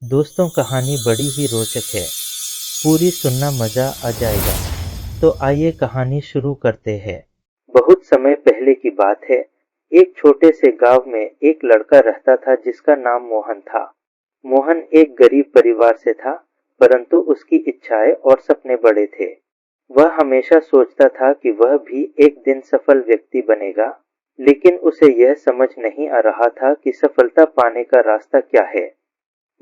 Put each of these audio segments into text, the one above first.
दोस्तों, कहानी बड़ी ही रोचक है। पूरी सुनना मजा आ जाएगा। तो आइए कहानी शुरू करते हैं। बहुत समय पहले की बात है। एक छोटे से गांव में एक लड़का रहता था जिसका नाम मोहन था। मोहन एक गरीब परिवार से था, परंतु उसकी इच्छाएं और सपने बड़े थे। वह हमेशा सोचता था कि वह भी एक दिन सफल व्यक्ति बनेगा, लेकिन उसे यह समझ नहीं आ रहा था कि सफलता पाने का रास्ता क्या है।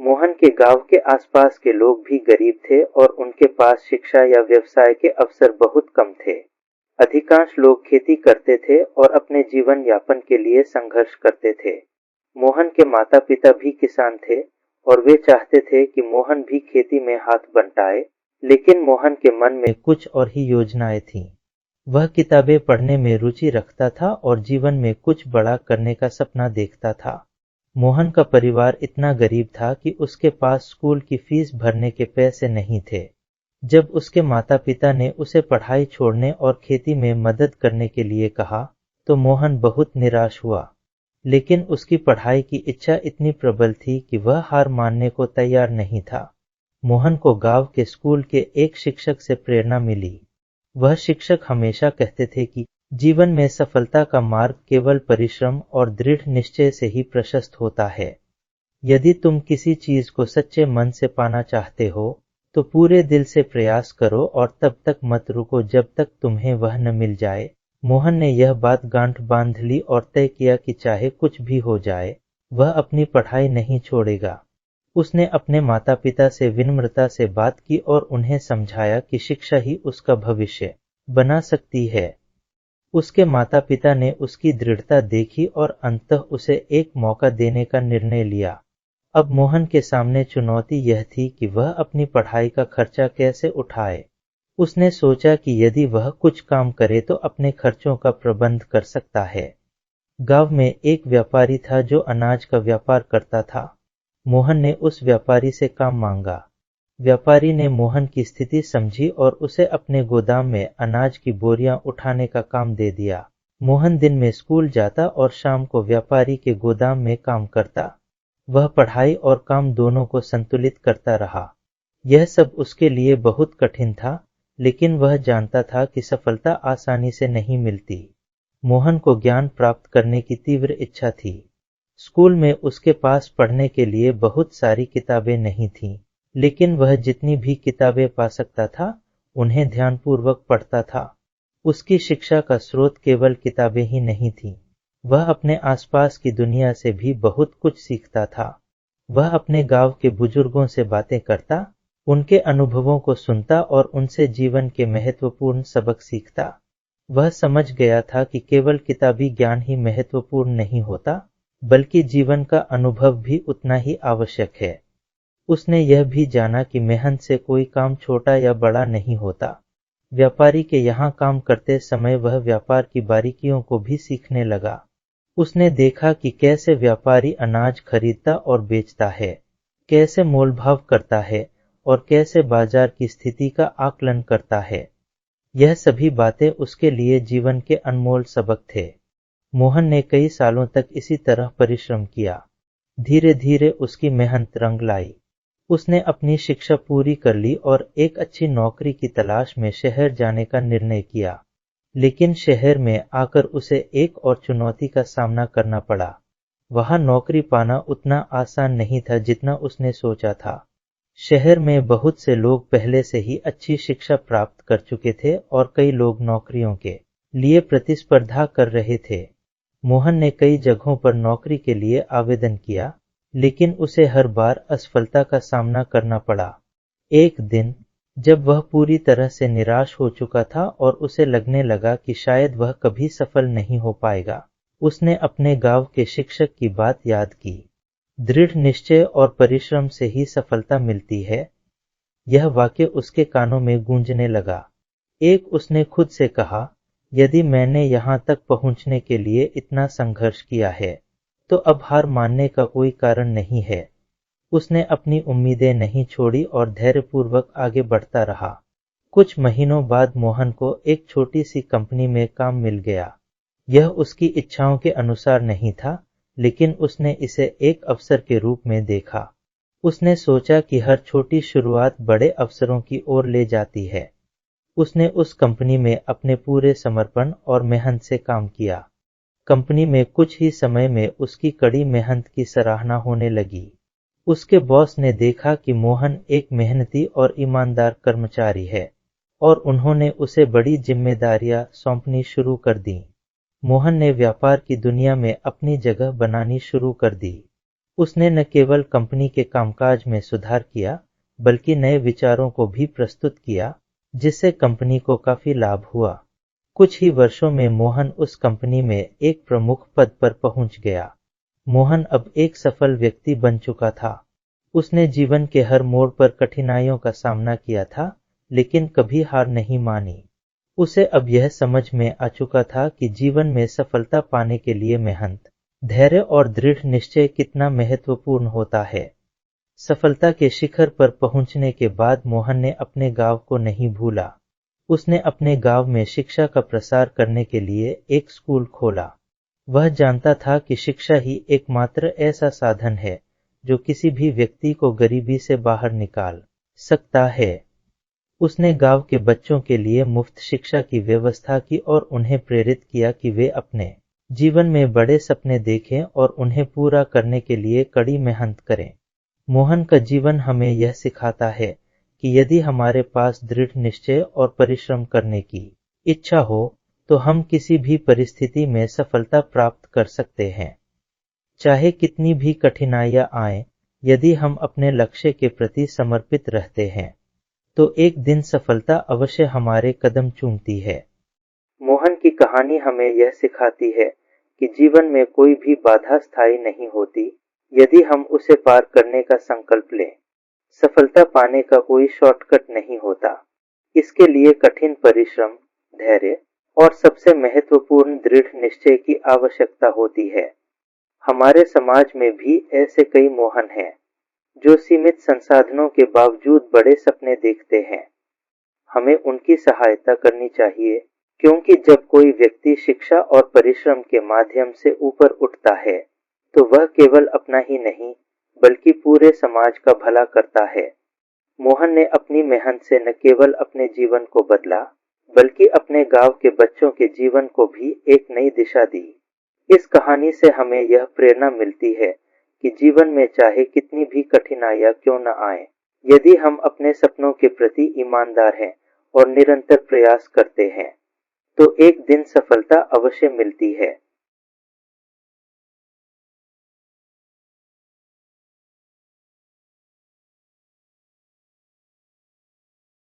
मोहन के गांव के आसपास के लोग भी गरीब थे और उनके पास शिक्षा या व्यवसाय के अवसर बहुत कम थे। अधिकांश लोग खेती करते थे और अपने जीवन यापन के लिए संघर्ष करते थे। मोहन के माता पिता भी किसान थे और वे चाहते थे कि मोहन भी खेती में हाथ बंटाए, लेकिन मोहन के मन में कुछ और ही योजनाएं थीं। वह किताबें पढ़ने में रुचि रखता था और जीवन में कुछ बड़ा करने का सपना देखता था। मोहन का परिवार इतना गरीब था कि उसके पास स्कूल की फीस भरने के पैसे नहीं थे। जब उसके माता पिता ने उसे पढ़ाई छोड़ने और खेती में मदद करने के लिए कहा, तो मोहन बहुत निराश हुआ। लेकिन उसकी पढ़ाई की इच्छा इतनी प्रबल थी कि वह हार मानने को तैयार नहीं था। मोहन को गांव के स्कूल के एक शिक्षक से प्रेरणा मिली। वह शिक्षक हमेशा कहते थे कि जीवन में सफलता का मार्ग केवल परिश्रम और दृढ़ निश्चय से ही प्रशस्त होता है। यदि तुम किसी चीज को सच्चे मन से पाना चाहते हो, तो पूरे दिल से प्रयास करो और तब तक मत रुको जब तक तुम्हें वह न मिल जाए। मोहन ने यह बात गांठ बांध ली और तय किया कि चाहे कुछ भी हो जाए, वह अपनी पढ़ाई नहीं छोड़ेगा। उसने अपने माता पिता से विनम्रता से बात की और उन्हें समझाया कि शिक्षा ही उसका भविष्य बना सकती है। उसके माता पिता ने उसकी दृढ़ता देखी और अंततः उसे एक मौका देने का निर्णय लिया। अब मोहन के सामने चुनौती यह थी कि वह अपनी पढ़ाई का खर्चा कैसे उठाए। उसने सोचा कि यदि वह कुछ काम करे तो अपने खर्चों का प्रबंध कर सकता है। गांव में एक व्यापारी था जो अनाज का व्यापार करता था। मोहन ने उस व्यापारी से काम मांगा। व्यापारी ने मोहन की स्थिति समझी और उसे अपने गोदाम में अनाज की बोरियां उठाने का काम दे दिया। मोहन दिन में स्कूल जाता और शाम को व्यापारी के गोदाम में काम करता। वह पढ़ाई और काम दोनों को संतुलित करता रहा। यह सब उसके लिए बहुत कठिन था, लेकिन वह जानता था कि सफलता आसानी से नहीं मिलती। मोहन को ज्ञान प्राप्त करने की तीव्र इच्छा थी। स्कूल में उसके पास पढ़ने के लिए बहुत सारी किताबें नहीं थीं, लेकिन वह जितनी भी किताबें पा सकता था, उन्हें ध्यानपूर्वक पढ़ता था। उसकी शिक्षा का स्रोत केवल किताबें ही नहीं थीं, वह अपने आसपास की दुनिया से भी बहुत कुछ सीखता था। वह अपने गांव के बुजुर्गों से बातें करता, उनके अनुभवों को सुनता और उनसे जीवन के महत्वपूर्ण सबक सीखता। वह समझ गया था कि केवल किताबी ज्ञान ही महत्वपूर्ण नहीं होता, बल्कि जीवन का अनुभव भी उतना ही आवश्यक है। उसने यह भी जाना कि मेहनत से कोई काम छोटा या बड़ा नहीं होता। व्यापारी के यहाँ काम करते समय वह व्यापार की बारीकियों को भी सीखने लगा। उसने देखा कि कैसे व्यापारी अनाज खरीदता और बेचता है, कैसे मोलभाव करता है और कैसे बाजार की स्थिति का आकलन करता है। यह सभी बातें उसके लिए जीवन के अनमोल सबक थे। मोहन ने कई सालों तक इसी तरह परिश्रम किया। धीरे धीरे उसकी मेहनत रंग लाई। उसने अपनी शिक्षा पूरी कर ली और एक अच्छी नौकरी की तलाश में शहर जाने का निर्णय किया। लेकिन शहर में आकर उसे एक और चुनौती का सामना करना पड़ा। वहां नौकरी पाना उतना आसान नहीं था जितना उसने सोचा था। शहर में बहुत से लोग पहले से ही अच्छी शिक्षा प्राप्त कर चुके थे और कई लोग नौकरियों के लिए प्रतिस्पर्धा कर रहे थे। मोहन ने कई जगहों पर नौकरी के लिए आवेदन किया, लेकिन उसे हर बार असफलता का सामना करना पड़ा। एक दिन जब वह पूरी तरह से निराश हो चुका था और उसे लगने लगा कि शायद वह कभी सफल नहीं हो पाएगा, उसने अपने गांव के शिक्षक की बात याद की। दृढ़ निश्चय और परिश्रम से ही सफलता मिलती है, यह वाक्य उसके कानों में गूंजने लगा। एक उसने खुद से कहा, यदि मैंने यहाँ तक पहुँचने के लिए इतना संघर्ष किया है, तो अब हार मानने का कोई कारण नहीं है। उसने अपनी उम्मीदें नहीं छोड़ी और धैर्यपूर्वक आगे बढ़ता रहा। कुछ महीनों बाद मोहन को एक छोटी सी कंपनी में काम मिल गया। यह उसकी इच्छाओं के अनुसार नहीं था, लेकिन उसने इसे एक अवसर के रूप में देखा। उसने सोचा कि हर छोटी शुरुआत बड़े अवसरों की ओर ले जाती है। उसने उस कंपनी में अपने पूरे समर्पण और मेहनत से काम किया। कंपनी में कुछ ही समय में उसकी कड़ी मेहनत की सराहना होने लगी। उसके बॉस ने देखा कि मोहन एक मेहनती और ईमानदार कर्मचारी है और उन्होंने उसे बड़ी जिम्मेदारियां सौंपनी शुरू कर दी। मोहन ने व्यापार की दुनिया में अपनी जगह बनानी शुरू कर दी। उसने न केवल कंपनी के कामकाज में सुधार किया, बल्कि नए विचारों को भी प्रस्तुत किया, जिससे कंपनी को काफी लाभ हुआ। कुछ ही वर्षों में मोहन उस कंपनी में एक प्रमुख पद पर पहुंच गया। मोहन अब एक सफल व्यक्ति बन चुका था। उसने जीवन के हर मोड़ पर कठिनाइयों का सामना किया था, लेकिन कभी हार नहीं मानी। उसे अब यह समझ में आ चुका था कि जीवन में सफलता पाने के लिए मेहनत, धैर्य और दृढ़ निश्चय कितना महत्वपूर्ण होता है। सफलता के शिखर पर पहुंचने के बाद मोहन ने अपने गांव को नहीं भूला। उसने अपने गांव में शिक्षा का प्रसार करने के लिए एक स्कूल खोला। वह जानता था कि शिक्षा ही एकमात्र ऐसा साधन है जो किसी भी व्यक्ति को गरीबी से बाहर निकाल सकता है। उसने गांव के बच्चों के लिए मुफ्त शिक्षा की व्यवस्था की और उन्हें प्रेरित किया कि वे अपने जीवन में बड़े सपने देखें और उन्हें पूरा करने के लिए कड़ी मेहनत करें। मोहन का जीवन हमें यह सिखाता है कि यदि हमारे पास दृढ़ निश्चय और परिश्रम करने की इच्छा हो, तो हम किसी भी परिस्थिति में सफलता प्राप्त कर सकते हैं। चाहे कितनी भी कठिनाइयां आएं, यदि हम अपने लक्ष्य के प्रति समर्पित रहते हैं, तो एक दिन सफलता अवश्य हमारे कदम चूमती है। मोहन की कहानी हमें यह सिखाती है कि जीवन में कोई भी बाधा स्थायी नहीं होती, यदि हम उसे पार करने का संकल्प लें। सफलता पाने का कोई शॉर्टकट नहीं होता। इसके लिए कठिन परिश्रम, धैर्य और सबसे महत्वपूर्ण दृढ़ निश्चय की आवश्यकता होती है। हमारे समाज में भी ऐसे कई मोहन हैं जो सीमित संसाधनों के बावजूद बड़े सपने देखते हैं। हमें उनकी सहायता करनी चाहिए, क्योंकि जब कोई व्यक्ति शिक्षा और परिश्रम के माध्यम से ऊपर उठता है, तो वह केवल अपना ही नहीं, बल्कि पूरे समाज का भला करता है। मोहन ने अपनी मेहनत से न केवल अपने जीवन को बदला, बल्कि अपने गांव के बच्चों के जीवन को भी एक नई दिशा दी। इस कहानी से हमें यह प्रेरणा मिलती है कि जीवन में चाहे कितनी भी कठिनाइयां क्यों न आए, यदि हम अपने सपनों के प्रति ईमानदार हैं और निरंतर प्रयास करते हैं, तो एक दिन सफलता अवश्य मिलती है।